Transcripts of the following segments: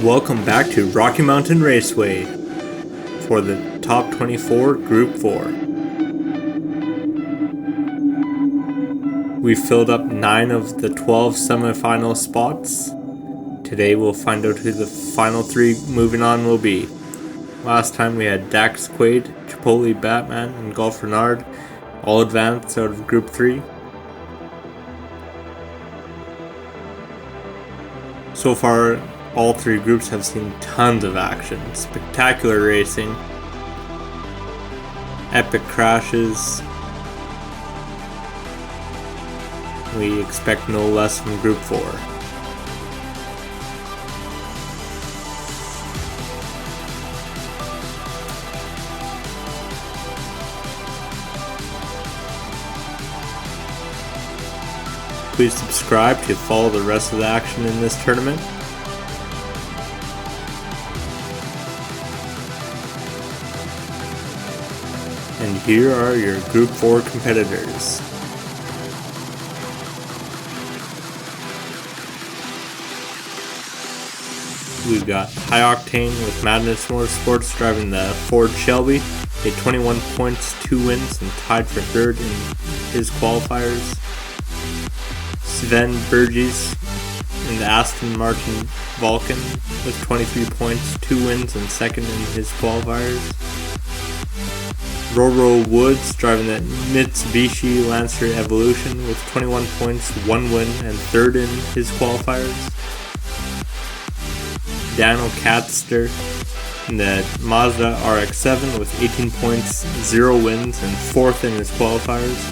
Welcome back to Rocky Mountain Raceway for the Top 24 Group 4. We filled up 9 of the 12 semifinal spots. Today we'll find out who the final 3 moving on will be. Last time we had Dax Quaid, Chipotle Batman, and Golf Renard all advanced out of Group 3. So far, all 3 groups have seen tons of action, spectacular racing, epic crashes. We expect no less from Group 4. Please subscribe to follow the rest of the action in this tournament. And here are your Group 4 competitors. We've got High Octane with Madness Motorsports driving the Ford Shelby. He had 21 points, 2 wins, and tied for 3rd in his qualifiers. Sven Burgess in the Aston Martin VULCAN with 23 points, 2 wins, and 2nd in his qualifiers. Roro Woods driving the Mitsubishi Lancer Evolution with 21 points, 1 win, and 3rd in his qualifiers. Daniel Katster in the Mazda RX-7 with 18 points, 0 wins, and 4th in his qualifiers.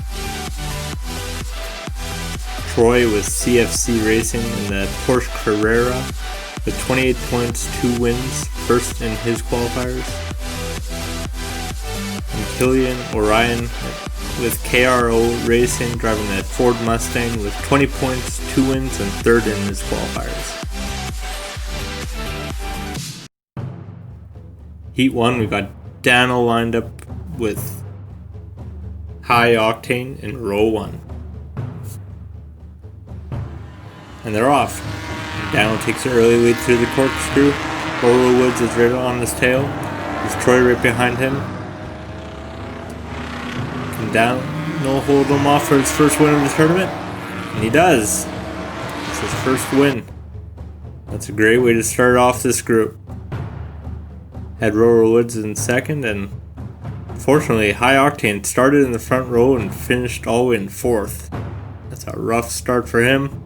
Troy with CFC Racing in the Porsche Carrera with 28 points, 2 wins, 1st in his qualifiers. And Killian Orion with KRO Racing driving the Ford Mustang with 20 points, 2 wins, and 3rd in his qualifiers. Heat 1, we got Daniel lined up with High Octane in row 1. And they're off. Daniel takes an early lead through the corkscrew. Roro Woods is right on his tail. There's Troy right behind him. Can Daniel hold him off for his first win of the tournament? And he does. It's his first win. That's a great way to start off this group. Had Roro Woods in 2nd, and fortunately High Octane started in the front row and finished all the way in 4th. That's a rough start for him.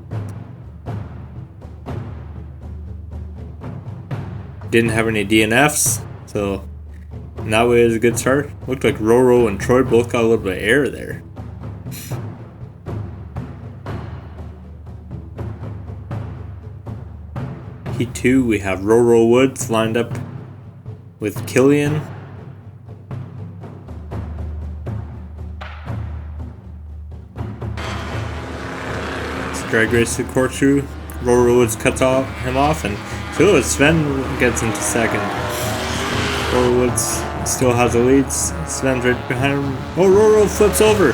Didn't have any DNFs, so in that way it was a good start. Looked like Roro and Troy both got a little bit of air there. Heat 2, we have Roro Woods lined up with Killian. It's drag race to the corkscrew. Roro Woods cuts him off, and so Sven gets into 2nd. Roro Woods still has the lead. Sven's right behind him. Oh, Roro flips over,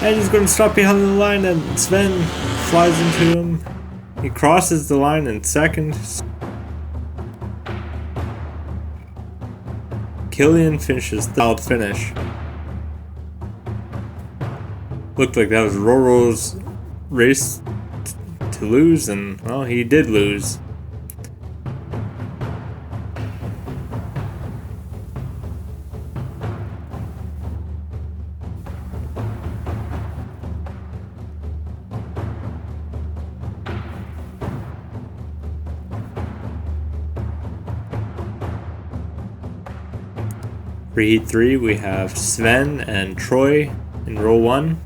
and he's going to stop behind the line, and Sven flies into him. He crosses the line in 2nd. Killian finishes solid finish. Looked like that was Roro's race to lose, and well, he did lose. For Heat 3, we have Sven and Troy in row 1.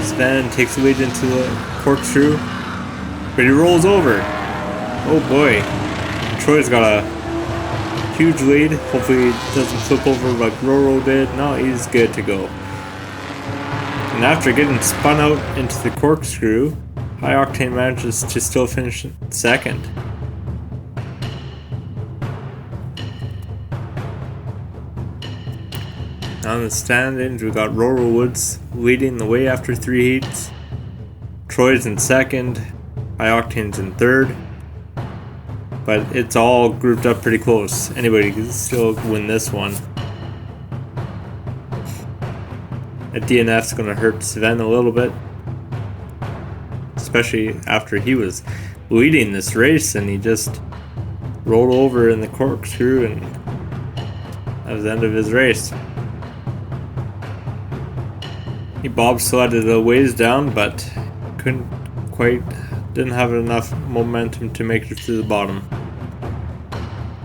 Sven takes the lead into the corkscrew, but he rolls over. Oh boy. Troy's got a huge lead. Hopefully he doesn't flip over like Roro did. No, he's good to go. And after getting spun out into the corkscrew, High Octane manages to still finish 2nd. On the standings, we got Roro Woods leading the way after 3 heats. Troy's in second, High Octane's in third. But it's all grouped up pretty close. Anybody can still win this one. A DNF's gonna hurt Sven a little bit. Especially after he was leading this race and he just rolled over in the corkscrew, and that was the end of his race. He bobsledded a ways down, but didn't have enough momentum to make it to the bottom.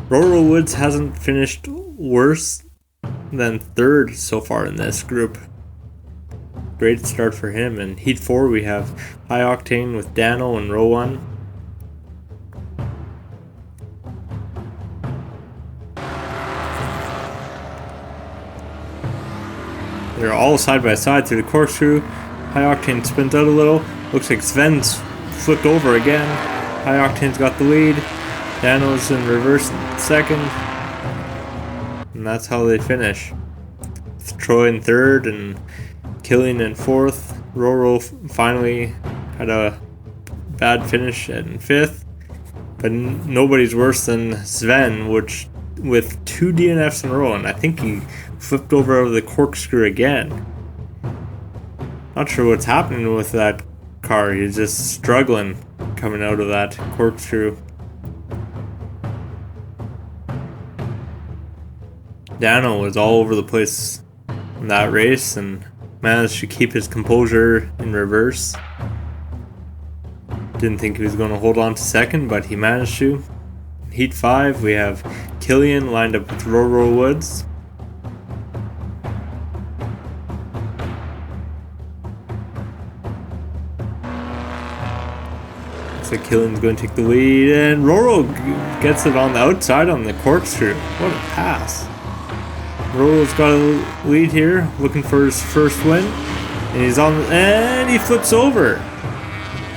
Roro Woods hasn't finished worse than third so far in this group. Great start for him. In Heat 4 we have High Octane with Dano in row 1. They're all side by side through the corkscrew. High Octane spins out a little. Looks like Sven's flipped over again. High Octane's got the lead. Dano's in reverse in second. And that's how they finish. With Troy in third and Killian in fourth. Roro finally had a bad finish in fifth. But nobody's worse than Sven, which with 2 DNFs in a row. And I think he flipped over the corkscrew again. Not sure what's happening with that car. He's just struggling coming out of that corkscrew. Dano was all over the place in that race and managed to keep his composure in reverse. Didn't think he was going to hold on to second, but he managed to. In Heat 5 we have Killian lined up with Roro Woods. So Killian's going to take the lead, and Roro gets it on the outside on the corkscrew. What a pass. Roro's got a lead here, looking for his first win. And he flips over.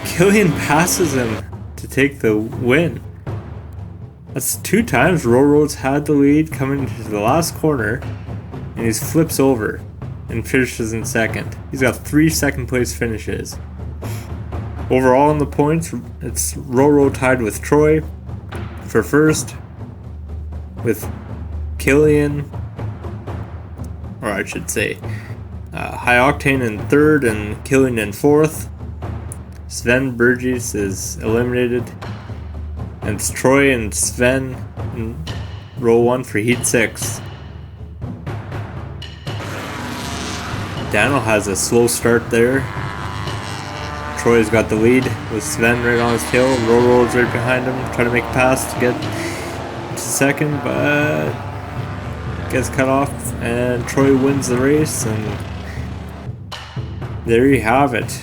Killian passes him to take the win. That's 2 times Roro's had the lead coming into the last corner, and he flips over and finishes in second. He's got 3 second place finishes. Overall in the points, it's Roro tied with Troy for first, with Killian, or I should say, High Octane in third and Killian in fourth. Sven Burgess is eliminated, and it's Troy and Sven in row 1 for Heat 6. Dano has a slow start there. Troy's got the lead with Sven right on his tail. Roro's right behind him, trying to make a pass to get to second, but gets cut off, and Troy wins the race, and there you have it.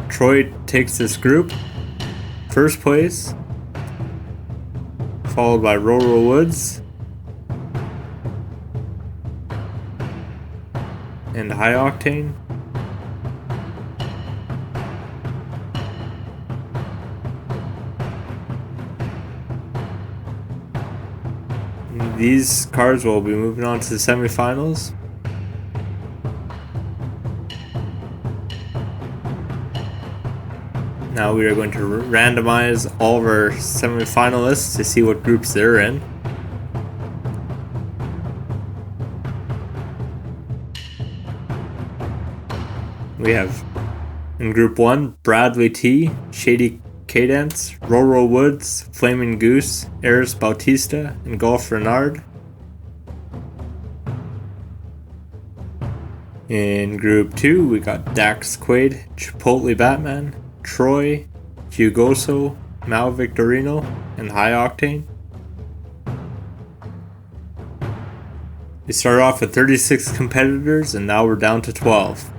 Troy takes this group, first place, followed by Roro Woods and High Octane. These cars will be moving on to the semifinals. Now we are going to randomize all of our semifinalists to see what groups they're in. We have in Group 1, Bradley T, Shady Cadence, Roro Woods, Flaming Goose, Eris Bautista, and Golf Renard. In Group 2, we got Dax Quaid, Chipotle Batman, Troy, Hugoso, Mal Victorino, and High Octane. We started off with 36 competitors, and now we're down to 12.